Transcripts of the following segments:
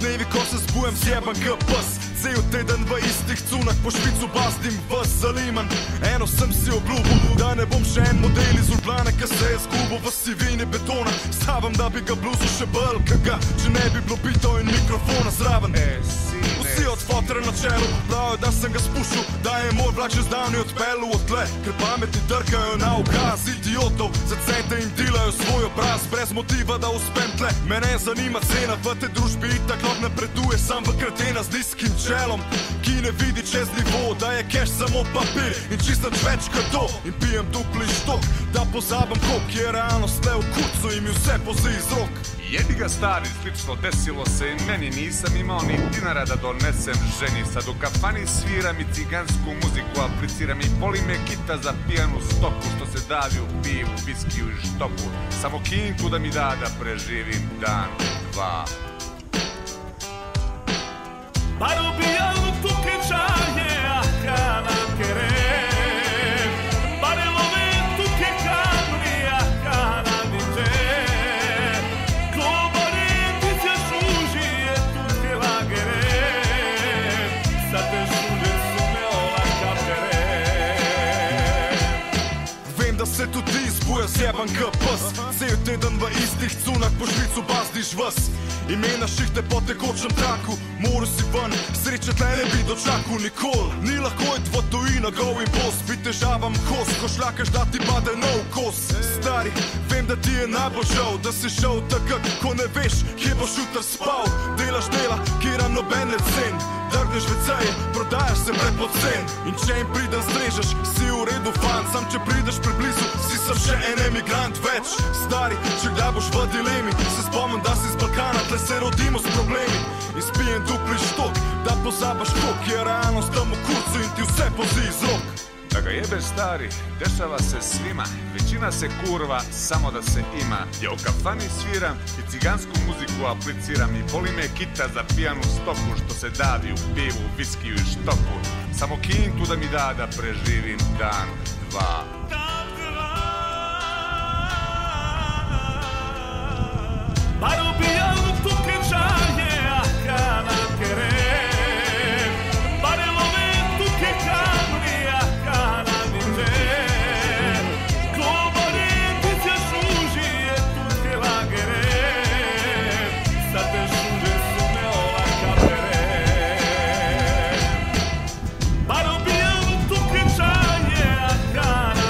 Dnevi ko se zbujem zjeban ka pës Cel teden v istih cunah po špicu bazdim vas zaliman Eno sem si obljubil, da ne bom še en model iz Urbane, ka se je zgubil v sivini betona Stavam, da bi ga bluzu še bolj kaga, če ne bi bilo bito in mikrofona zraven Vsi od fotra na čelu, pravijo da sem ga spuščil, da je moj vlak že zdavni odpelu od tle Ker pametni trkajo na ukaz idiotov, za cente in dilajo svoj obraz Brez motiva da uspem tle, mene zanima cena v te družbi itak lahko napreduje sam v kretena z nizkim čelom Ki ne vidi čez nivo, da je keš samo papir in čist nič več kot to In pijem dupli štok, da pozabam koliko je realnost le v kucu in mi vse pozi iz rok Jedi ga stari, slično desilo se i meni Nisam imao ni dinara da donesem ženi Sad u kafani sviram i cigansku muziku Apliciram i boli me kita za pijanu stoku Što se davi u pivu, viskiju i štoku Samo kinku da mi da preživim dan, dva Para piano tu che c'hai a cana querer Para el momento que cambi a cana di te Globarenti ti asciughi e tu che la querer Sa te asciughi su me o la capere Vem da se tudi ti zbuja zjeban ka pës Cel teden v istih cunah po švicu bazdiš vas Imena šihte po tekočem traku Moral si ven, sreče tle ne bi dočakal nikol Ni lahko iti v tujino, go in boss Bi težavam kos, ko šlakaš da ti pade nov kos Stari, vem da ti je najbolj žal Da si šel takrat, ko ne veš, kje boš jutr spal Delaš dela, kjera noben ne cen Drgneš veceje, prodajaš se prepocen In če jim pridem strežeš, si v redu fan Sam če prideš preblizu, si sem še en emigrant več Stari, če kdaj boš v dilemi Se spomnim da si z Balkana, tle se rodimo s problemi In spijem dupli štok, da pozabaš koliko je realnost tam u kurcu In ti vse pozi iz rok Da ga jebe stari, dešava se svima Većina se kurva, samo da se ima Ja u kafani sviram i cigansku muziku apliciram I boli me kita za pijanu stoku Što se davi u pivu, viskiju i štoku Samo kintu da mi da preživim dan, dva Para piano tu che c'hai a cana querer Para el momento que cambi a cana di te Globarenti ti asciughi e tu che la querer Sa te asciughi su me o la capere Para piano tu che c'hai a cana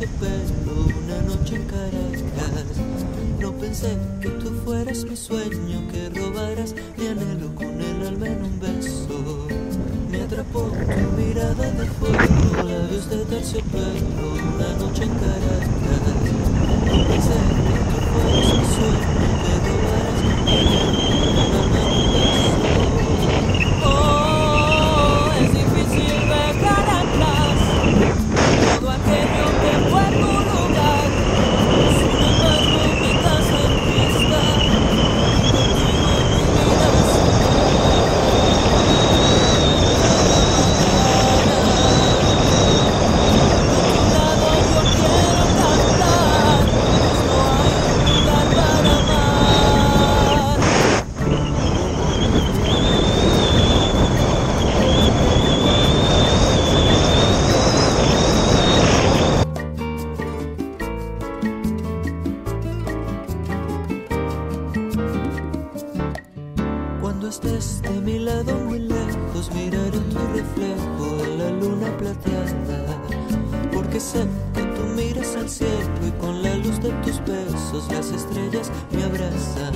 terciopelo una noche en Caracas. No pensé que tú fueras mi sueño, que robaras mi anhelo con el alma en un beso. Me atrapó tu mirada de fuego, labios de terciopelo una noche en Caracas. No pensé que tú fueras mi sueño, que robaras mi anhelo con el alma en un beso. Oh, es difícil dejar atrás todo aquello que fue tu lugar. Sin embargo, mi casa aquí está, contigo mi vida estés de mi lado muy lejos, miraré tu reflejo en la luna plateada, porque sé que tú miras al cielo y con la luz de tus besos las estrellas me abrazan.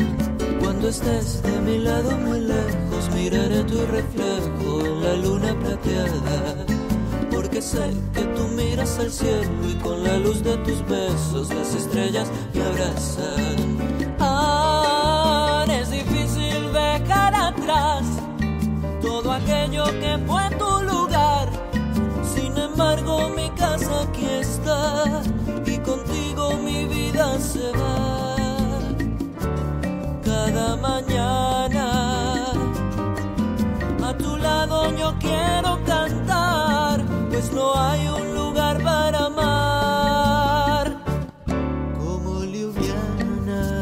Cuando estés de mi lado muy lejos, miraré tu reflejo en la luna plateada, porque sé que tú miras al cielo y con la luz de tus besos las estrellas me abrazan. Es difícil dejar atrás todo aquello que fue tu lugar. Sin embargo, mi casa aquí está y contigo mi vida se va. Cada mañana a tu lado yo quiero cantar, pues no hay un lugar para amar como Ljubljana.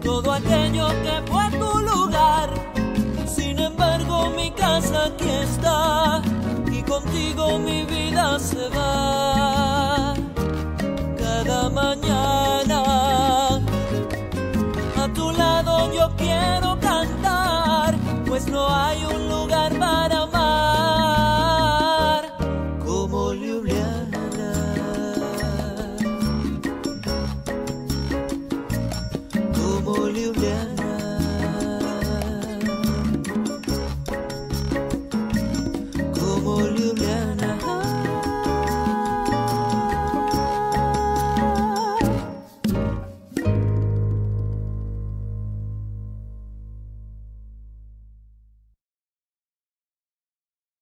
Todo aquello que fue tu lugar. Sin embargo, mi casa aquí está y contigo mi vida se va.